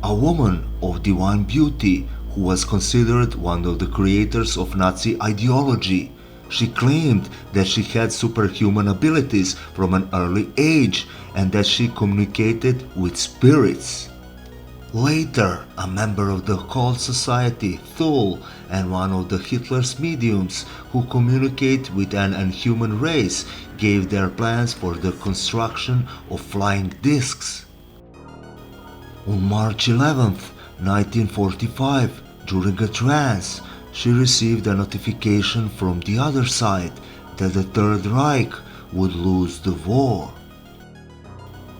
a woman of divine beauty who was considered one of the creators of Nazi ideology. She claimed that she had superhuman abilities from an early age and that she communicated with spirits. Later, a member of the occult society, Thule, and one of the Hitler's mediums who communicate with an unhuman race gave their plans for the construction of flying discs. On March 11, 1945, during a trance, she received a notification from the other side that the Third Reich would lose the war.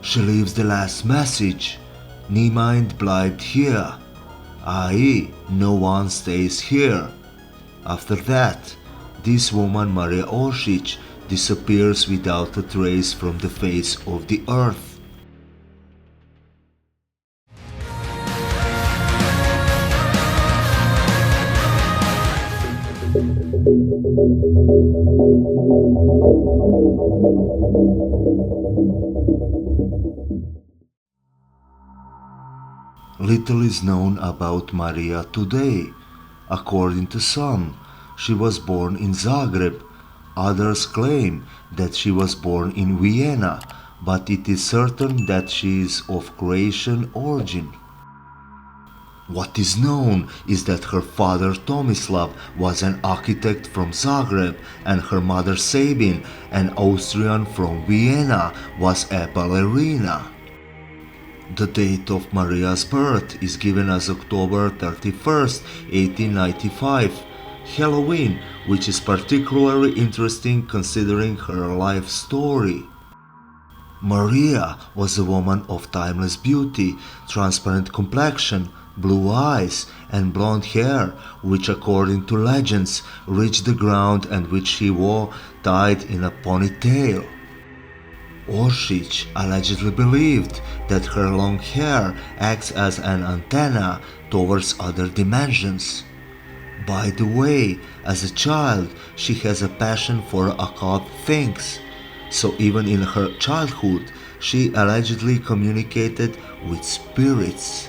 She leaves the last message: "Niemand bleibt hier," i.e., no one stays here. After that, this woman, Marija Oršić, disappears without a trace from the face of the earth. Little is known about Marija today. According to some, she was born in Zagreb. Others claim that she was born in Vienna, but it is certain that she is of Croatian origin. What is known is that her father Tomislav was an architect from Zagreb and her mother Sabine, an Austrian from Vienna, was a ballerina. The date of Marija's birth is given as October 31st, 1895, Halloween, which is particularly interesting considering her life story. Marija was a woman of timeless beauty, transparent complexion, blue eyes, and blonde hair, which according to legends reached the ground and which she wore tied in a ponytail. Oršić allegedly believed that her long hair acts as an antenna towards other dimensions. By the way, as a child, she has a passion for occult things, so even in her childhood, she allegedly communicated with spirits.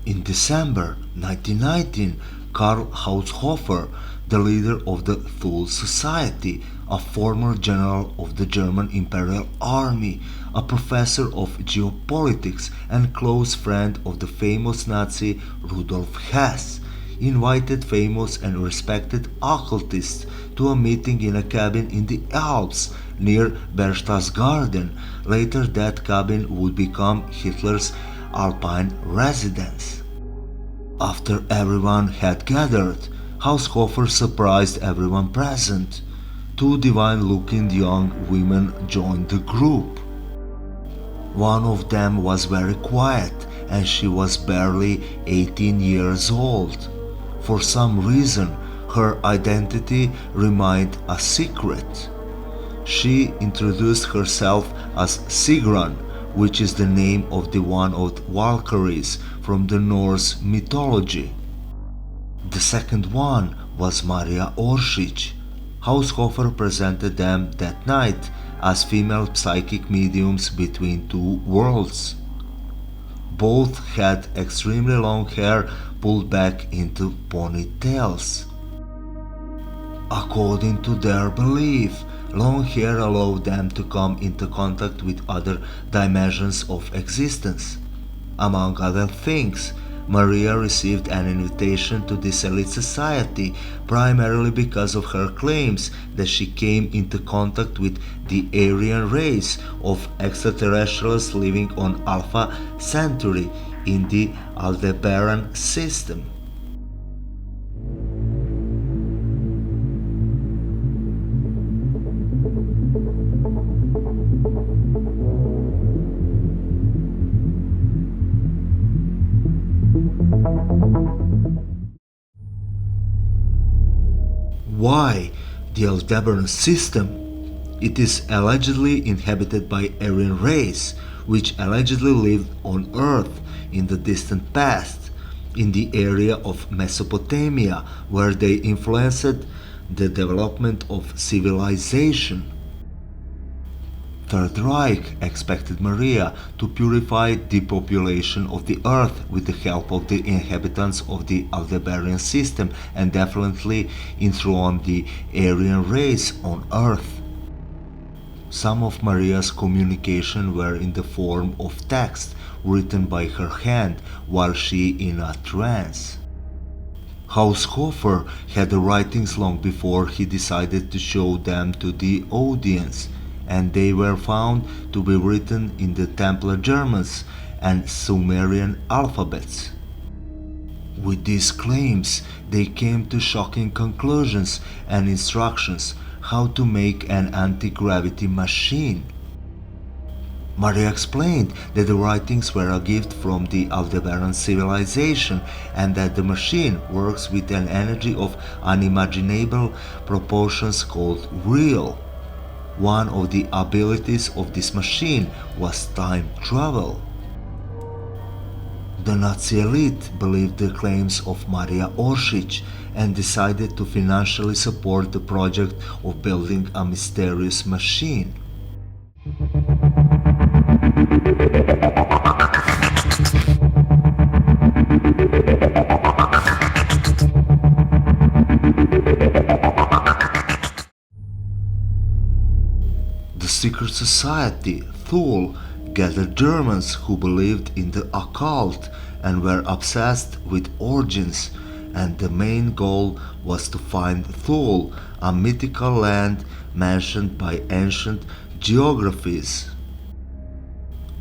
In December 1919, Karl Haushofer, the leader of the Thule Society, a former general of the German Imperial Army, a professor of geopolitics and close friend of the famous Nazi Rudolf Hess, invited famous and respected occultists to a meeting in a cabin in the Alps near Berchtesgaden. Later that cabin would become Hitler's Alpine residence. After everyone had gathered, Haushofer surprised everyone present. Two divine-looking young women joined the group. One of them was very quiet, and she was barely 18 years old. For some reason, her identity remained a secret. She introduced herself as Sigrun, which is the name of the one of the Valkyries from the Norse mythology. The second one was Marija Oršić. Haushofer presented them that night as female psychic mediums between two worlds. Both had extremely long hair pulled back into ponytails. According to their belief, long hair allowed them to come into contact with other dimensions of existence. Among other things, Marija received an invitation to this elite society primarily because of her claims that she came into contact with the Aryan race of extraterrestrials living on Alpha Centauri in the Aldebaran system. Why the Aldebaran system? It is allegedly inhabited by Aryan race, which allegedly lived on Earth in the distant past, in the area of Mesopotamia, where they influenced the development of civilization. Third Reich expected Marija to purify the population of the Earth with the help of the inhabitants of the Aldebaran system and definitely enthrone the Aryan race on Earth. Some of Marija's communication were in the form of text written by her hand while she in a trance. Haushofer had the writings long before he decided to show them to the audience, and they were found to be written in the Templar-Germans and Sumerian alphabets. With these claims, they came to shocking conclusions and instructions how to make an anti-gravity machine. Marija explained that the writings were a gift from the Aldebaran civilization and that the machine works with an energy of unimaginable proportions called Vril. One of the abilities of this machine was time travel. The Nazi elite believed the claims of Marija Oršić and decided to financially support the project of building a mysterious machine. The secret society, Thule, gathered Germans who believed in the occult and were obsessed with origins, and the main goal was to find Thule, a mythical land mentioned by ancient geographies.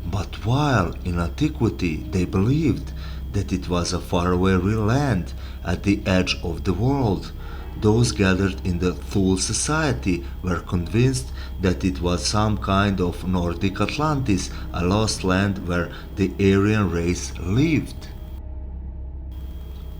But while in antiquity they believed that it was a faraway real land at the edge of the world, those gathered in the Thule society were convinced that it was some kind of Nordic Atlantis, a lost land where the Aryan race lived.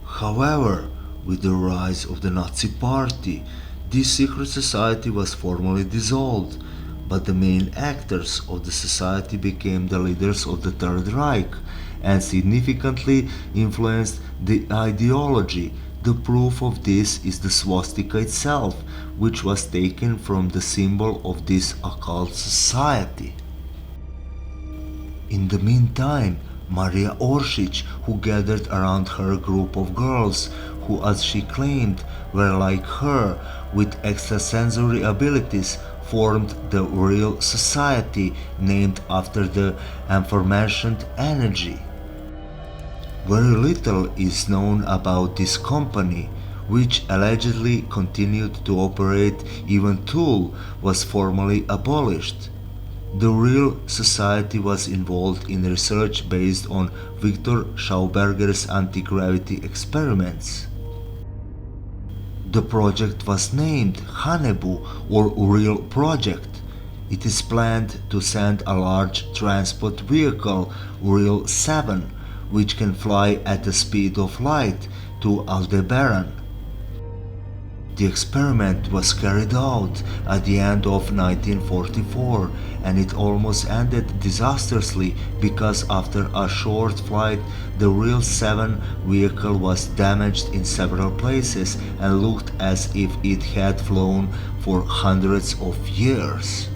However, with the rise of the Nazi Party, this secret society was formally dissolved, but the main actors of the society became the leaders of the Third Reich and significantly influenced the ideology. The proof of this is the swastika itself, which was taken from the symbol of this occult society. In the meantime, Marija Oršić, who gathered around her a group of girls who, as she claimed, were like her with extrasensory abilities, formed the Vril Society, named after the aforementioned energy. Very little is known about this company, which allegedly continued to operate even Thule was formally abolished. The Vril Society was involved in research based on Victor Schauberger's anti-gravity experiments. The project was named Hanebu or Vril Project. It is planned to send a large transport vehicle, Vril 7, which can fly at the speed of light, to Aldebaran. The experiment was carried out at the end of 1944, and it almost ended disastrously because after a short flight the Vril 7 vehicle was damaged in several places and looked as if it had flown for hundreds of years.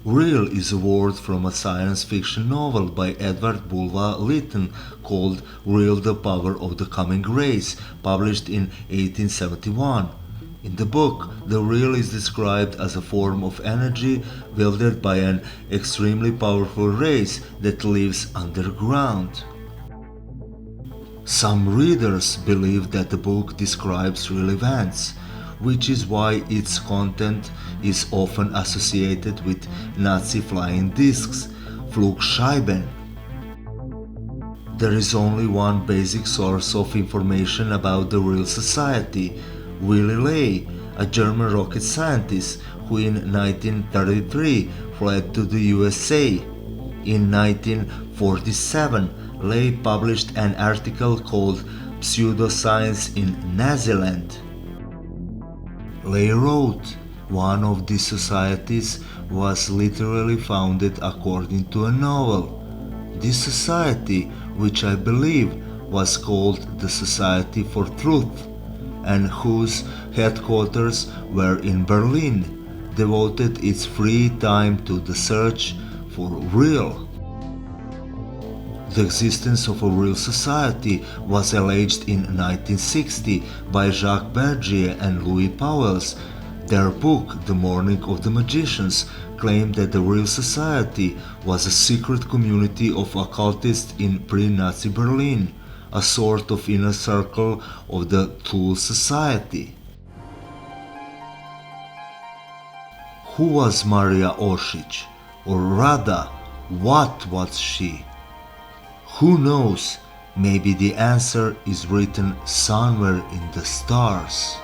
Vril is a word from a science fiction novel by Edward Bulwer Lytton called Vril, the Power of the Coming Race, published in 1871. In the book, the Vril is described as a form of energy wielded by an extremely powerful race that lives underground. Some readers believe that the book describes real events, which is why its content is often associated with Nazi flying discs, Flugscheiben. There is only one basic source of information about the Vril Society, Willy Ley, a German rocket scientist who in 1933 fled to the USA. In 1947, Ley published an article called Pseudoscience in Naziland. Ley wrote, "One of these societies was literally founded according to a novel. This society, which I believe was called the Society for Truth, and whose headquarters were in Berlin, devoted its free time to the search for Vril." The existence of a real society was alleged in 1960 by Jacques Bergier and Louis Pauwels. Their book, The Morning of the Magicians, claimed that the real society was a secret community of occultists in pre-Nazi Berlin, a sort of inner circle of the Thule Society. Who was Marija Oršić? Or rather, what was she? Who knows? Maybe the answer is written somewhere in the stars.